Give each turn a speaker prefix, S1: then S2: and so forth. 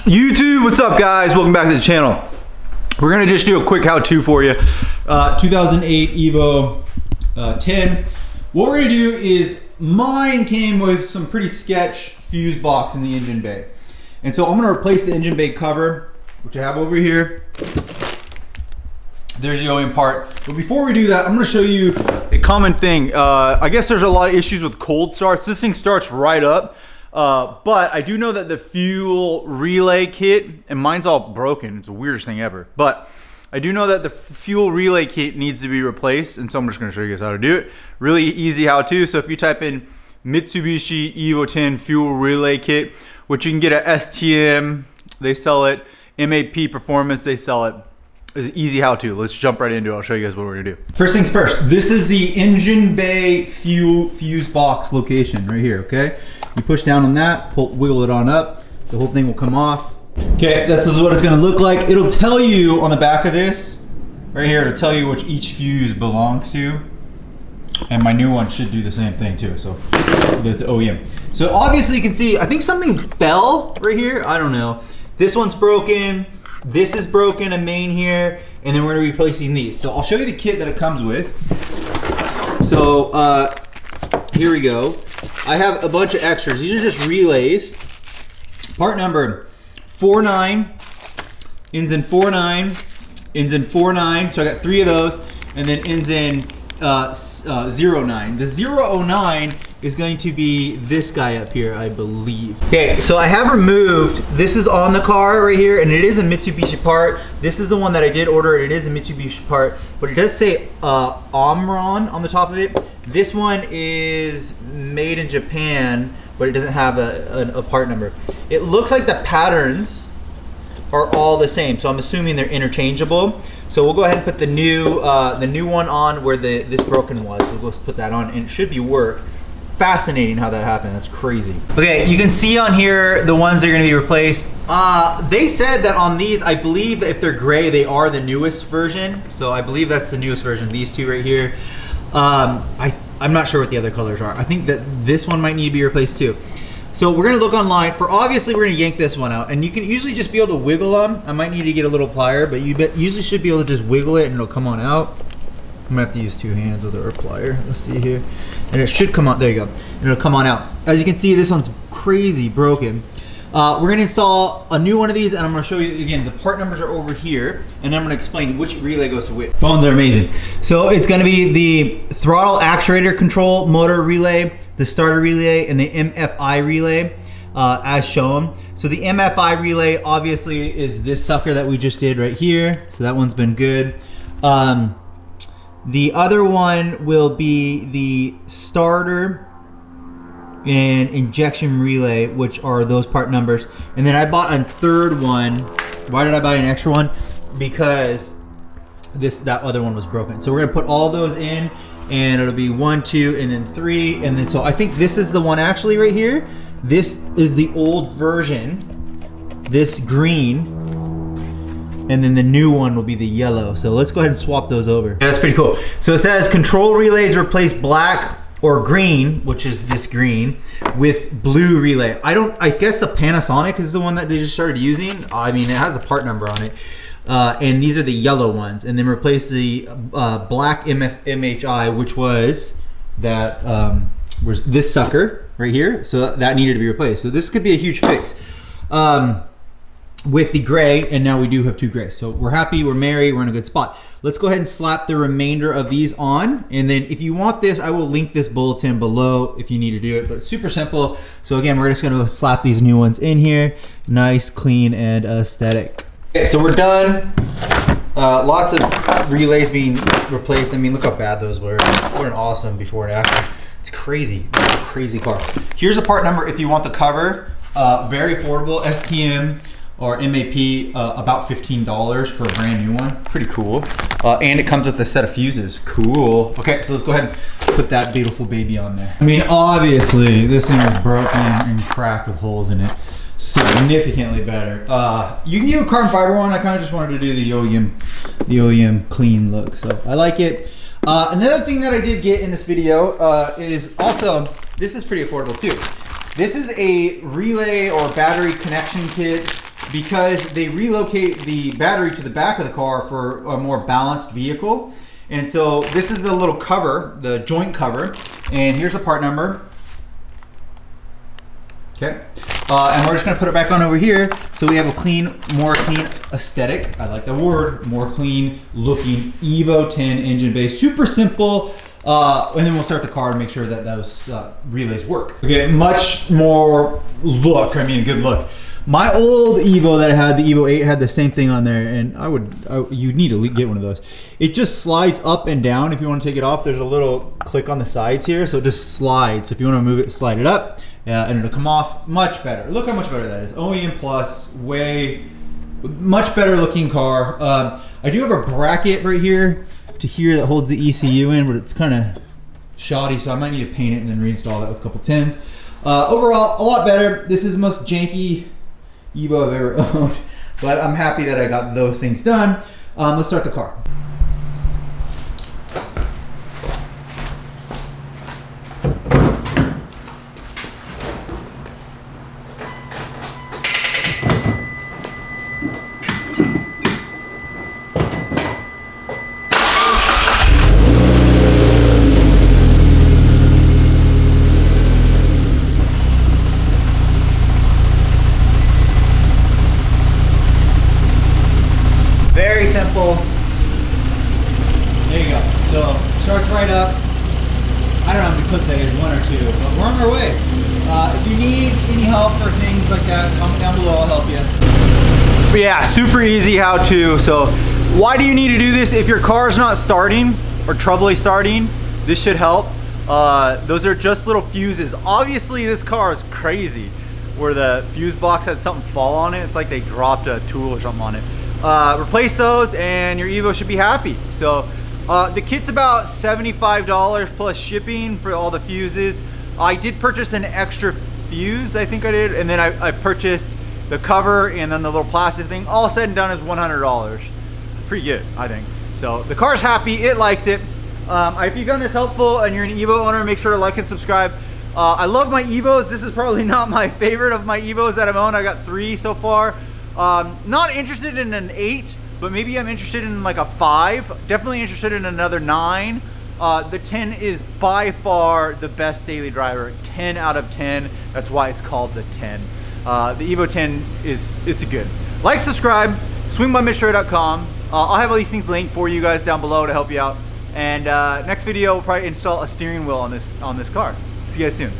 S1: YouTube, what's up guys? Welcome back to the channel. We're gonna just do a quick how-to for you. 2008 Evo 10. What we're gonna do is, mine came with some pretty sketch fuse box in the engine bay. And so I'm gonna replace the engine bay cover, which I have over here. There's the OEM part. But before we do that, I'm gonna show you a common thing. I guess there's a lot of issues with cold starts. This thing starts right up. But I do know that the fuel relay kit, and mine's all broken, it's the weirdest thing ever, but I do know that the fuel relay kit needs to be replaced, and so I'm just going to show you guys how to do it. Really easy how to. So if you type in Mitsubishi Evo 10 fuel relay kit, which you can get at STM, they sell it, MAP Performance, they sell it. It's easy how to. Let's jump right into it. I'll show you guys what we're gonna do. First things first, this is the engine bay fuel fuse box location right here, okay? You push down on that, wiggle it on up, the whole thing will come off. Okay, this is what it's gonna look like. It'll tell you on the back of this, right here, it'll tell you which each fuse belongs to. And my new one should do the same thing too, so the OEM. So obviously you can see, I think something fell right here, I don't know. This one's broken. This is broken, a main here, and then we're gonna be replacing these. So I'll show you the kit that it comes with. So here we go. I have a bunch of extras. These are just relays. Part number 49, ends in 49, ends in 49. So I got 3 of those, and then ends in 09. The 009 is going to be this guy up here, I believe. Okay, so I have removed, this is on the car right here, and it is a Mitsubishi part. This is the one that I did order, and it is a Mitsubishi part, but it does say Omron on the top of it. This one is made in Japan, but it doesn't have a part number. It looks like the patterns are all the same, so I'm assuming they're interchangeable. So we'll go ahead and put the new one on where this broken was. So we'll just put that on, and it should be work. Fascinating how that happened. That's crazy. Okay, you can see on here the ones that are going to be replaced. They said that on these, I believe if they're gray, they are the newest version. So I believe that's the newest version. These two right here. I'm not sure what the other colors are. I think that this one might need to be replaced too. So we're gonna look online for, obviously we're gonna yank this one out, and you can usually just be able to wiggle them. I might need to get a little plier, but you usually should be able to just wiggle it and it'll come on out. I'm gonna have to use 2 hands with a plier. Let's see here. And it should come on, there you go. And it'll come on out. As you can see, this one's crazy broken. We're gonna install a new one of these, and I'm gonna show you, again, the part numbers are over here, and I'm gonna explain which relay goes to which. Phones are amazing. So it's gonna be the throttle actuator control motor relay, the starter relay, and the MFI relay, as shown. So the MFI relay obviously is this sucker that we just did right here. So that one's been good. The other one will be the starter and injection relay, which are those part numbers. And then I bought a third one. Why did I buy an extra one? Because that other one was broken. So we're gonna put all those in, and it'll be 1, 2, and then 3, and then so I think this is the one actually right here. This is the old version, this green, and then the new one will be the yellow. So let's go ahead and swap those over. That's pretty cool. So it says control relays replace black or green, which is this green, with blue relay. I guess the Panasonic is the one that they just started using. I mean, it has a part number on it. And these are the yellow ones. And then replace the black MHI, which was that, was this sucker right here. So that needed to be replaced. So this could be a huge fix. With the gray, and now we do have 2 grays. So we're happy, we're merry, we're in a good spot. Let's go ahead and slap the remainder of these on. And then if you want this, I will link this bulletin below if you need to do it, but it's super simple. So again, we're just gonna slap these new ones in here. Nice, clean, and aesthetic. Okay, so we're done. Lots of relays being replaced. I mean, look how bad those were. What an awesome before and after. It's crazy, it's a crazy car. Here's a part number if you want the cover. Very affordable, STM or MAP, about $15 for a brand new one. Pretty cool. And it comes with a set of fuses. Cool. Okay, so let's go ahead and put that beautiful baby on there. I mean, obviously, this thing is broken and cracked with holes in it. Significantly better. You can give a carbon fiber one. I kind of just wanted to do the OEM clean look. So I like it. Another thing that I did get in this video is also, this is pretty affordable too. This is a relay or battery connection kit because they relocate the battery to the back of the car for a more balanced vehicle. And so this is a little cover, the joint cover, and here's a part number. Okay, and we're just gonna put it back on over here so we have a clean, more clean aesthetic. I like the word, more clean looking Evo 10 engine base. Super simple, and then we'll start the car and make sure that those relays work. Okay, much more look, I mean good look. My old Evo that I had, the Evo 8, had the same thing on there, and you need to get one of those. It just slides up and down. If you want to take it off, there's a little click on the sides here, so it just slides. So if you want to move it, slide it up, and it'll come off much better. Look how much better that is. OEM Plus, way much better looking car. I do have a bracket right here to here that holds the ECU in, but it's kind of shoddy, so I might need to paint it and then reinstall that with a couple tins. Overall, a lot better. This is the most janky Evo I've ever owned, but I'm happy that I got those things done. Let's start the car. Very simple. There you go. So starts right up. I don't know how many clicks that is, 1 or 2, but we're on our way. If you need any help or things like that, comment down below, I'll help you. But yeah, super easy how to. So why do you need to do this? If your car is not starting or troubly starting, this should help. Those are just little fuses. Obviously this car is crazy where the fuse box had something fall on it. It's like they dropped a tool or something on it. Replace those and your Evo should be happy. So the kit's about $75 plus shipping for all the fuses. I did purchase an extra fuse, I think I did, and then I purchased the cover and then the little plastic thing. All said and done is $100. Pretty good, I think. So the car's happy, it likes it. If you found this helpful and you're an Evo owner, make sure to like and subscribe. I love my Evos. This is probably not my favorite of my Evos that I've owned. I got 3 so far. Not interested in an 8, but maybe I'm interested in like a 5. Definitely interested in another 9. The 10 is by far the best daily driver. 10 out of 10. That's why it's called the 10. The Evo 10 it's a good. Like, subscribe, swing by MitchDore.com. I'll have all these things linked for you guys down below to help you out. And next video, we'll probably install a steering wheel on this car. See you guys soon.